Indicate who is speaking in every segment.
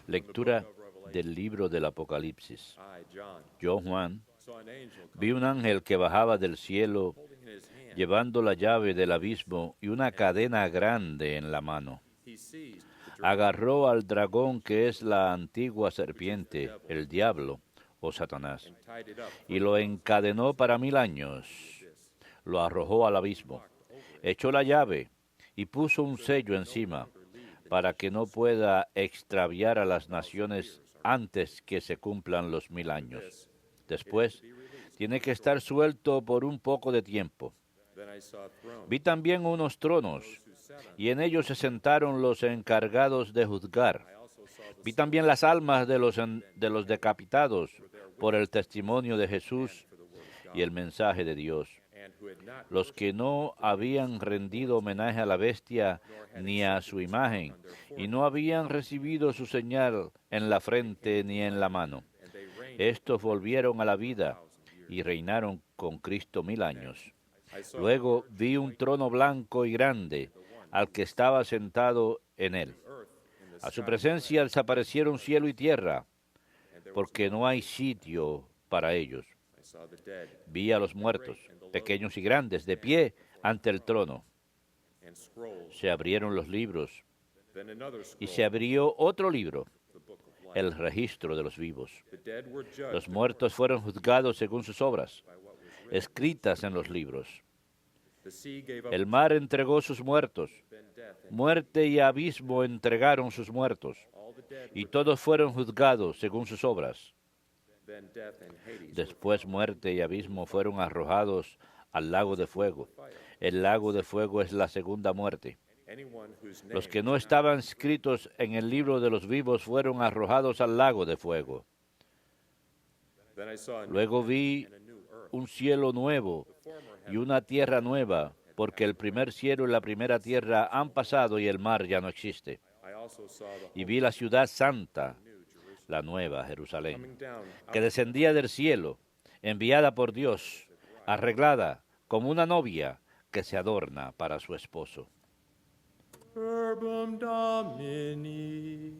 Speaker 1: Lectura del libro del Apocalipsis. Yo, Juan, vi un ángel que bajaba del cielo llevando la llave del abismo y una cadena grande en la mano. Agarró al dragón que es la antigua serpiente, el diablo o Satanás, y lo encadenó para 1000 años. Lo arrojó al abismo, echó la llave y puso un sello encima para que no pueda extraviar a las naciones antes que se cumplan los 1000 años. Después, tiene que estar suelto por un poco de tiempo. Vi también unos tronos, y en ellos se sentaron los encargados de juzgar. Vi también las almas de los decapitados por el testimonio de Jesús y el mensaje de Dios, los que no habían rendido homenaje a la bestia ni a su imagen, y no habían recibido su señal en la frente ni en la mano. Estos volvieron a la vida y reinaron con Cristo 1000 años. Luego vi un trono blanco y grande, al que estaba sentado en él. A su presencia desaparecieron cielo y tierra, porque no hay sitio para ellos. Vi a los muertos, pequeños y grandes, de pie ante el trono. Se abrieron los libros, y se abrió otro libro, el registro de los vivos. Los muertos fueron juzgados según sus obras, escritas en los libros. El mar entregó sus muertos, muerte y abismo entregaron sus muertos, y todos fueron juzgados según sus obras. Después muerte y abismo fueron arrojados al lago de fuego. El lago de fuego es la segunda muerte. Los que no estaban escritos en el libro de los vivos fueron arrojados al lago de fuego. Luego vi un cielo nuevo y una tierra nueva, porque el primer cielo y la primera tierra han pasado y el mar ya no existe. Y vi la ciudad santa, la nueva Jerusalén, que descendía del cielo, enviada por Dios, arreglada como una novia que se adorna para su esposo.
Speaker 2: Verbum Domini.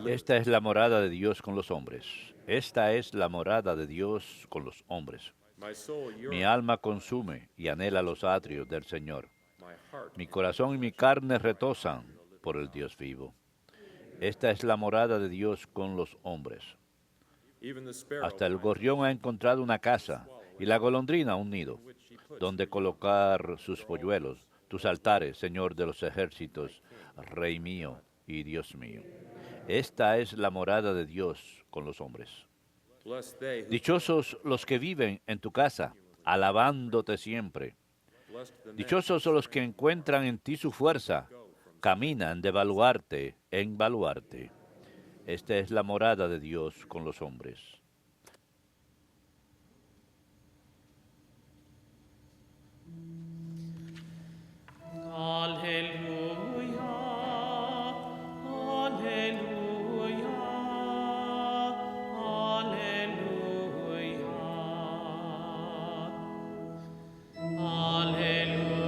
Speaker 1: Esta es la morada de Dios con los hombres. Esta es la morada de Dios con los hombres. Mi alma consume y anhela los atrios del Señor. Mi corazón y mi carne retozan por el Dios vivo. Esta es la morada de Dios con los hombres. Hasta el gorrión ha encontrado una casa y la golondrina un nido, donde colocar sus polluelos, tus altares, Señor de los ejércitos, Rey mío y Dios mío. Esta es la morada de Dios con los hombres. Dichosos los que viven en tu casa, alabándote siempre. Dichosos los que encuentran en ti su fuerza, caminan de baluarte en baluarte. Esta es la morada de Dios con los hombres.
Speaker 3: Alleluia, alleluia, alleluia. Alleluia, alleluia.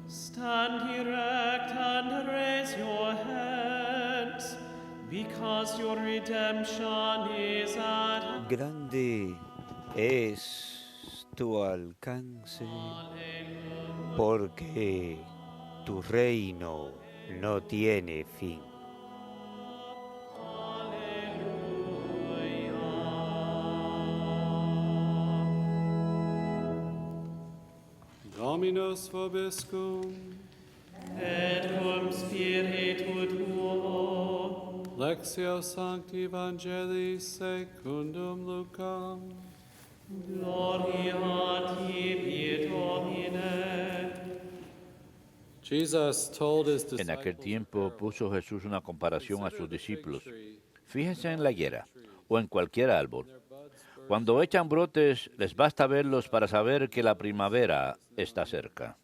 Speaker 3: Stand erect and raise your hands, because your redemption is at hand.
Speaker 4: Grande es tu alcance, porque tu reino no tiene fin.
Speaker 2: Dominus vobiscum.
Speaker 3: Et cum spiritu tuo.
Speaker 2: Lectio Sancti Evangelii secundum Lucam.
Speaker 3: Gloria tibi, Domine.
Speaker 2: Jesus told his
Speaker 1: En aquel
Speaker 2: disciples
Speaker 1: tiempo puso Jesús una comparación a sus discípulos. Fíjense en la higuera o en cualquier árbol. Cuando echan brotes, les basta verlos para saber que la primavera está cerca.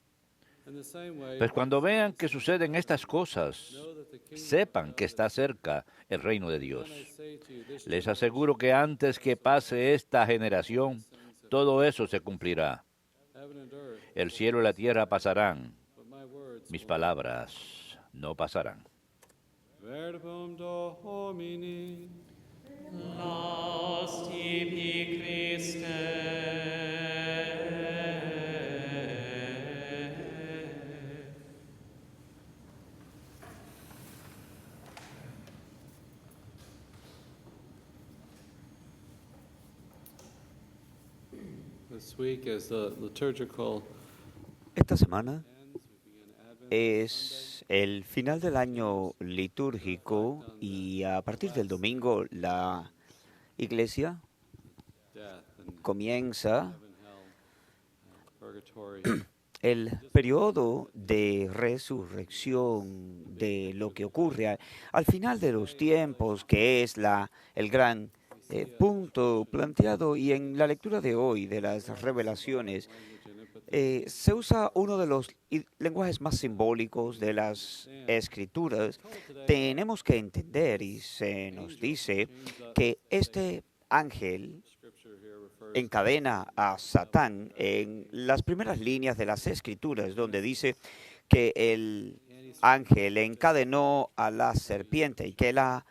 Speaker 1: Pues cuando vean que suceden estas cosas, sepan que está cerca el reino de Dios. Les aseguro que antes que pase esta generación, todo eso se cumplirá. El cielo y la tierra pasarán, mis palabras no pasarán.
Speaker 2: Verbum Domini.
Speaker 3: Laus tibi Christe.
Speaker 2: This week is the liturgical
Speaker 4: Esta semana
Speaker 2: ends. We begin Advent.
Speaker 4: es el final del año litúrgico y a partir del domingo la Iglesia
Speaker 2: Death and
Speaker 4: comienza
Speaker 2: heaven, hell, purgatory.
Speaker 4: el periodo de resurrección de lo que ocurre al final de los tiempos, que es el gran punto planteado. Y en la lectura de hoy de las revelaciones se usa uno de los lenguajes más simbólicos de las Escrituras. Tenemos que entender, y se nos dice, que este ángel
Speaker 2: Scripture here refers
Speaker 4: encadena a Satán en las primeras líneas de las Escrituras, donde dice que el ángel encadenó a la serpiente y que la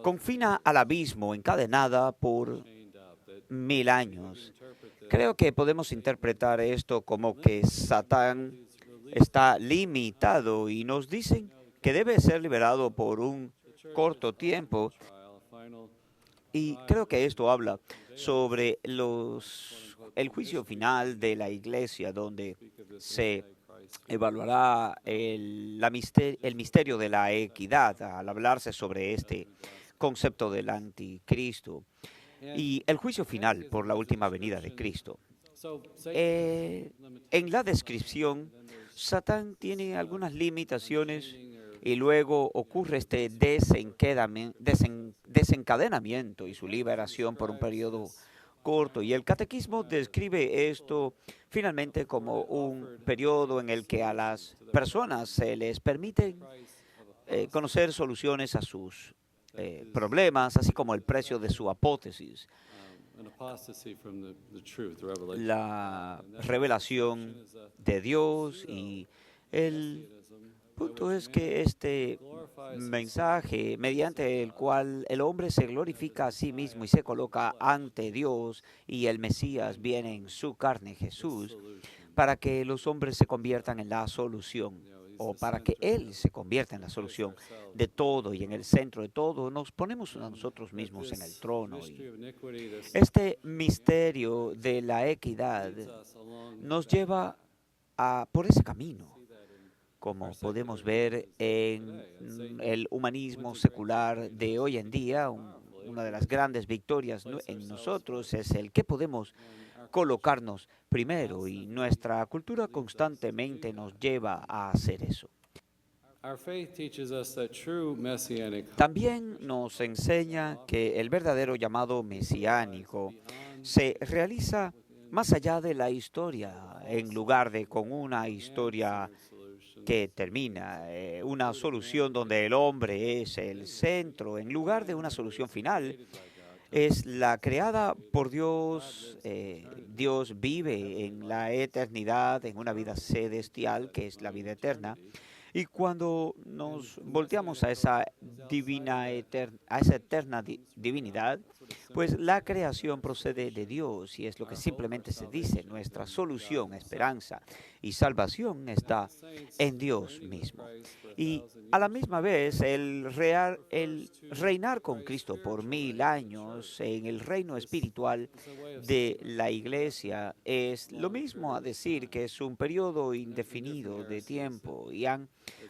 Speaker 4: confina al abismo, encadenada por
Speaker 2: chained up, that
Speaker 4: 1000 años.
Speaker 2: interpret this
Speaker 4: Creo que podemos interpretar esto como que Satán está limitado y nos dicen que debe ser liberado por un corto tiempo.
Speaker 2: trial, final
Speaker 4: Y creo que esto habla sobre el juicio final de la Iglesia, donde se evaluará el misterio de la equidad al hablarse sobre este concepto del anticristo y el juicio final por la última venida de Cristo.
Speaker 2: So
Speaker 4: En la descripción, Satán tiene algunas limitaciones y luego ocurre este desencadenamiento y su liberación por un periodo corto. Y el catequismo describe esto finalmente como un periodo en el que a las personas se les permite conocer soluciones a sus problemas, así como el precio de su apótesis.
Speaker 2: an apostasy from the truth, the revelation.
Speaker 4: La revelación de Dios, y el punto es que este mensaje mediante el cual el hombre se glorifica a sí mismo y se coloca ante Dios, y el Mesías viene en su carne, Jesús, para que los hombres se conviertan en la solución, o para que Él se convierta en la solución de todo, y en el centro de todo nos ponemos a nosotros mismos en el trono.
Speaker 2: Mystery
Speaker 4: Y
Speaker 2: of iniquity, this
Speaker 4: este misterio de la equidad
Speaker 2: leads us along
Speaker 4: nos lleva por ese camino, como podemos ver en el humanismo secular de hoy en día. Una de las grandes victorias en nosotros es el que podemos colocarnos primero, y nuestra cultura constantemente nos lleva a hacer eso.
Speaker 2: Our faith teaches us that true messianic
Speaker 4: También nos enseña que el verdadero llamado mesiánico se realiza más allá de la historia, en lugar de con una historia que termina, una solución donde el hombre es el centro, en lugar de una solución final. Es la creada por Dios. Dios vive en la eternidad, en una vida celestial, que es la vida eterna. Y cuando nos volteamos a esa eterna divinidad, pues la creación procede de Dios, y es lo que simplemente se dice: nuestra solución, esperanza y salvación está en Dios mismo. Y a la misma vez el reinar con Cristo por 1000 años en el reino espiritual de la Iglesia es lo mismo a decir que es un periodo indefinido de tiempo. Y ha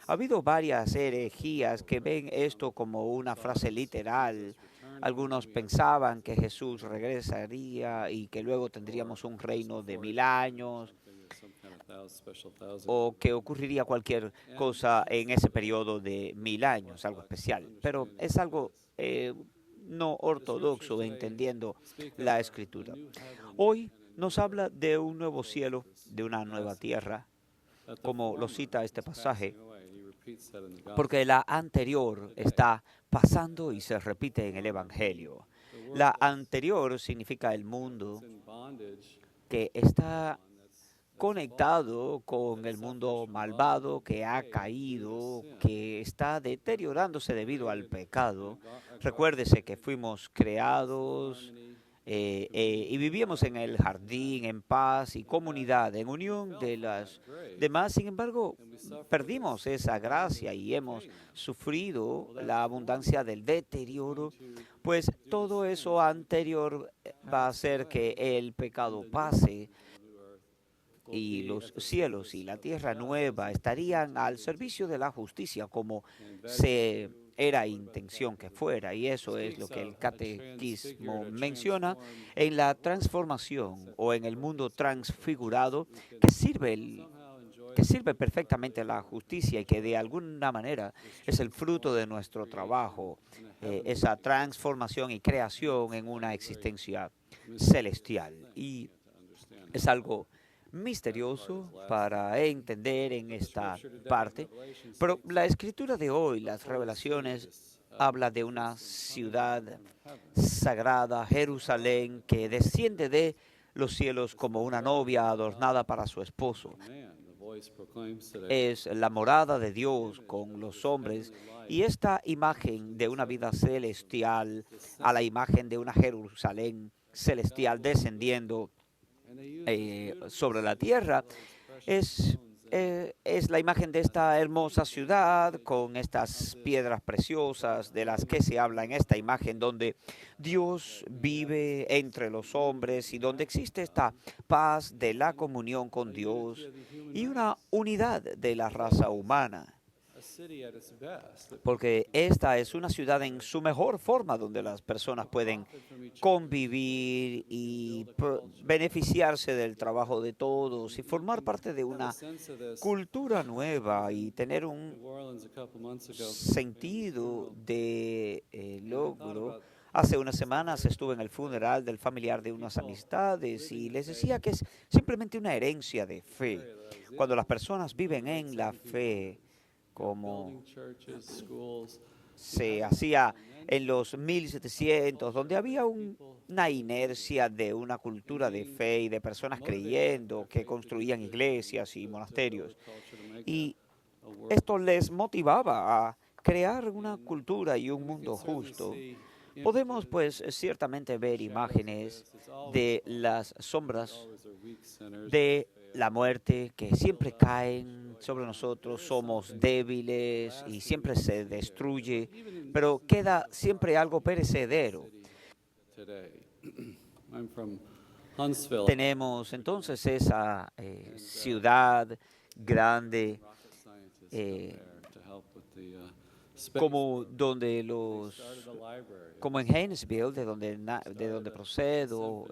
Speaker 4: habido varias herejías que ven esto como una frase literal. Algunos pensaban que Jesús regresaría y que luego tendríamos un reino de 1000 años, o que ocurriría cualquier cosa en ese periodo de 1000 años, algo especial. Pero es algo no ortodoxo, entendiendo la Escritura. Hoy nos habla de un nuevo cielo, de una nueva tierra, como lo cita este pasaje,
Speaker 2: passing away. He repeats that in the gospel.
Speaker 4: porque la anterior está pasando y se repite en el Evangelio. La anterior significa el mundo
Speaker 2: It's in bondage.
Speaker 4: que está conectado con el mundo malvado que ha caído, que está deteriorándose debido al pecado. Recuérdese que fuimos creados y vivíamos en el jardín en paz y comunidad, en unión de las demás. Sin embargo, perdimos esa gracia y hemos sufrido la abundancia del deterioro, pues todo eso anterior va a hacer que el pecado pase y los cielos y la tierra nueva estarían al servicio de la justicia como se era intención que fuera. Y eso es lo que el catequismo menciona en la transformación o en el mundo transfigurado que sirve perfectamente a la justicia y que de alguna manera es el fruto de nuestro trabajo, esa transformación y creación en una existencia celestial. Y es algo misterioso para entender en esta parte, pero la escritura de hoy, las revelaciones, habla de una ciudad sagrada, Jerusalén, que desciende de los cielos como una novia adornada para su esposo. Es la morada de Dios con los hombres y esta imagen de una vida celestial a la imagen de una Jerusalén celestial descendiendo sobre la tierra es la imagen de esta hermosa ciudad con estas piedras preciosas de las que se habla en esta imagen, donde Dios vive entre los hombres y donde existe esta paz de la comunión con Dios y una unidad de la raza humana. Porque esta es una ciudad en su mejor forma donde las personas pueden convivir y beneficiarse del trabajo de todos y formar parte de una cultura nueva y tener un sentido de logro. Hace unas semanas estuve en el funeral del familiar de unas amistades y les decía que es simplemente una herencia de fe. Cuando las personas viven en la fe, como se hacía en los 1700, donde había una inercia de una cultura de fe y de personas creyendo que construían iglesias y monasterios. Y esto les motivaba a crear una cultura y un mundo justo. Podemos, pues, ciertamente ver imágenes de las sombras de la muerte que siempre caen sobre nosotros. Somos débiles y siempre se destruye, pero queda siempre algo perecedero. Tenemos entonces esa ciudad grande, como en Hainesville, de donde procedo,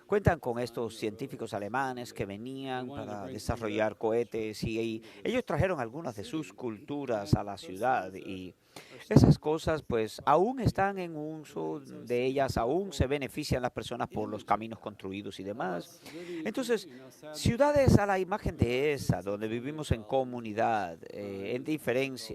Speaker 4: cuentan con estos científicos alemanes que venían para desarrollar cohetes y ellos trajeron algunas de sus culturas a la ciudad y esas cosas pues aún están en uso de ellas, aún se benefician las personas por los caminos construidos y demás. Entonces, ciudades a la imagen de esa, donde vivimos en comunidad,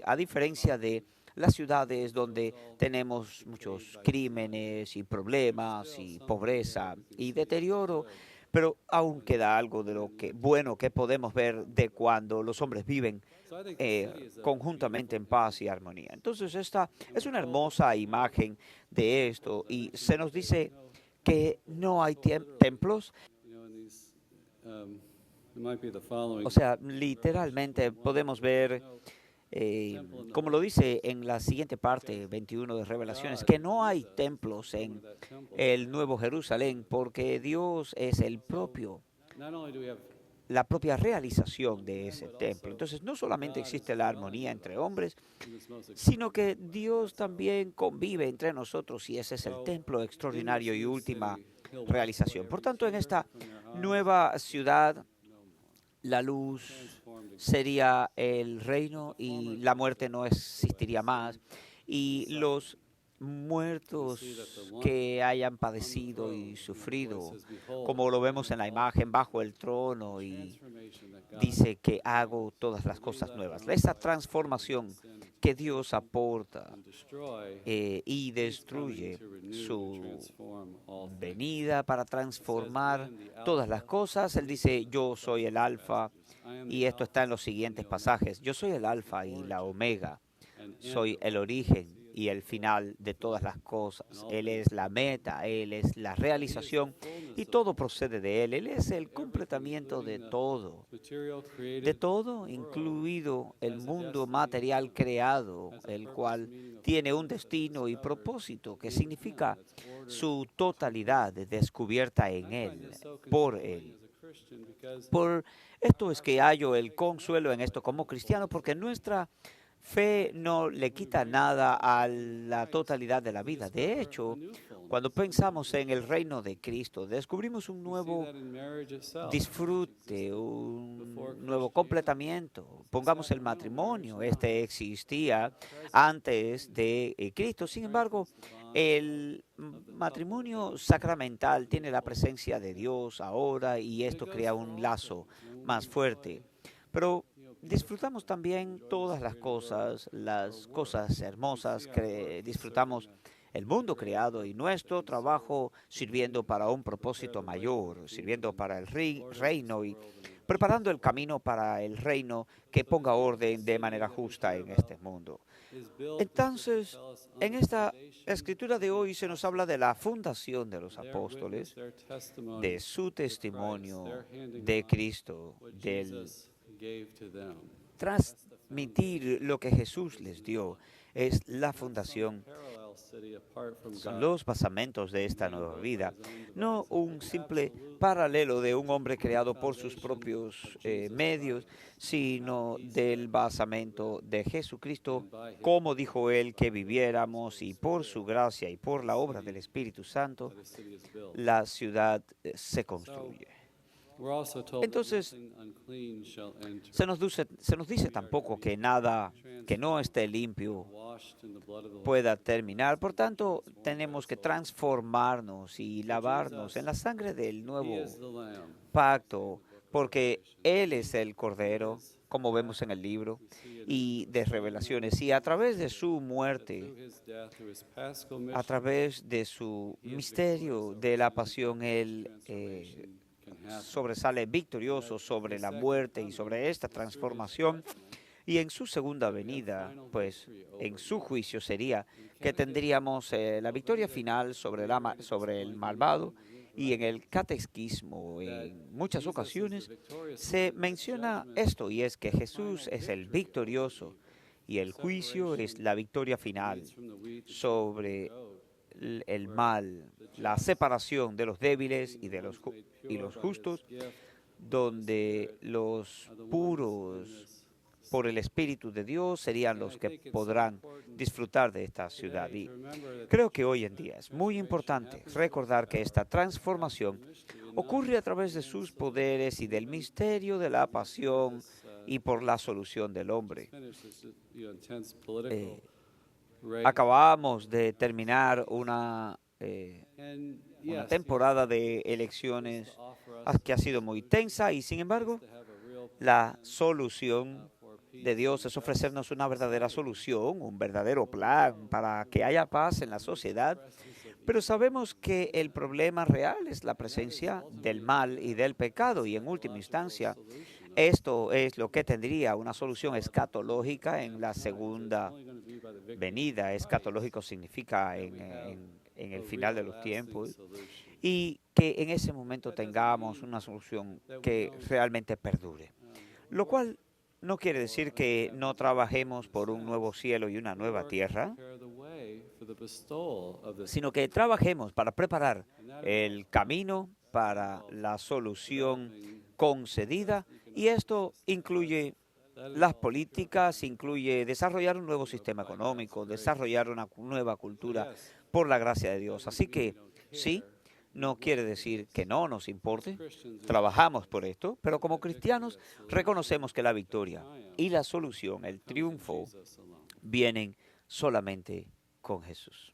Speaker 4: a diferencia de las ciudades donde tenemos muchos crímenes y problemas y pobreza y deterioro, pero aún queda algo de lo que bueno que podemos ver de cuando los hombres viven conjuntamente en paz y armonía. Entonces esta es una hermosa imagen de esto y se nos dice que no hay templos. O sea, literalmente podemos ver, como lo dice en la siguiente parte, 21 de Revelaciones, que no hay templos en el Nuevo Jerusalén porque Dios es la propia realización de ese templo. Entonces, no solamente existe la armonía entre hombres, sino que Dios también convive entre nosotros y ese es el templo extraordinario y última realización. Por tanto, en esta nueva ciudad, la luz sería el reino y la muerte no existiría más. Y los muertos que hayan padecido y sufrido, como lo vemos en la imagen bajo el trono, y dice que hago todas las cosas nuevas. Esa transformación que Dios aporta y destruye su venida para transformar todas las cosas. Él dice, yo soy el alfa, y esto está en los siguientes pasajes. Yo soy el alfa y la omega, soy el origen y el final de todas las cosas. Él es la meta, Él es la realización, y todo procede de Él. Él es el completamiento de todo, incluido el mundo material creado, el cual tiene un destino y propósito que significa su totalidad descubierta en Él, por Él. Por esto es que hallo el consuelo en esto como cristiano, porque nuestra fe no le quita nada a la totalidad de la vida. De hecho, cuando pensamos en el reino de Cristo, descubrimos un nuevo disfrute, un nuevo completamiento. Pongamos el matrimonio. Este existía antes de Cristo. Sin embargo, el matrimonio sacramental tiene la presencia de Dios ahora, y esto crea un lazo más fuerte. Pero disfrutamos también todas las cosas hermosas que disfrutamos, el mundo creado y nuestro trabajo sirviendo para un propósito mayor, sirviendo para el reino y preparando el camino para el reino que ponga orden de manera justa en este mundo. Entonces, en esta escritura de hoy se nos habla de la fundación de los apóstoles, de su testimonio de Cristo, del transmitir lo que Jesús les dio. Es la fundación, son los basamentos de esta nueva vida, no un simple paralelo de un hombre creado por sus propios medios, sino del basamento de Jesucristo, como dijo Él que viviéramos, y por su gracia y por la obra del Espíritu Santo, la ciudad se construye. Entonces, se nos dice tampoco que nada que no esté limpio pueda terminar. Por tanto, tenemos que transformarnos y lavarnos en la sangre del nuevo pacto, porque Él es el Cordero, como vemos en el libro y de Revelaciones, y a través de su muerte, a través de su misterio de la pasión, Él sobresale victorioso sobre la muerte y sobre esta transformación. Y en su segunda venida, pues en su juicio sería que tendríamos la victoria final sobre el malvado. Y en el catecismo, en muchas ocasiones, se menciona esto, y es que Jesús es el victorioso y el juicio es la victoria final sobre el mal, la separación de los débiles y de los justos, donde los puros por el Espíritu de Dios serían los que podrán disfrutar de esta ciudad. Y creo que hoy en día es muy importante recordar que esta transformación ocurre a través de sus poderes y del misterio de la pasión y por la solución del hombre. Acabamos de terminar una temporada de elecciones que ha sido muy tensa, y sin embargo, la solución de Dios es ofrecernos una verdadera solución, un verdadero plan para que haya paz en la sociedad. Pero sabemos que el problema real es la presencia del mal y del pecado, y en última instancia, esto es lo que tendría una solución escatológica en la segunda venida. Escatológico significa en el final de los tiempos, y que en ese momento tengamos una solución que realmente perdure. Lo cual no quiere decir que no trabajemos por un nuevo cielo y una nueva tierra, sino que trabajemos para preparar el camino para la solución concedida, y esto incluye las políticas, incluye desarrollar un nuevo sistema económico, desarrollar una nueva cultura por la gracia de Dios. Así que sí, no quiere decir que no nos importe, trabajamos por esto, pero como cristianos reconocemos que la victoria y la solución, el triunfo, vienen solamente con Jesús.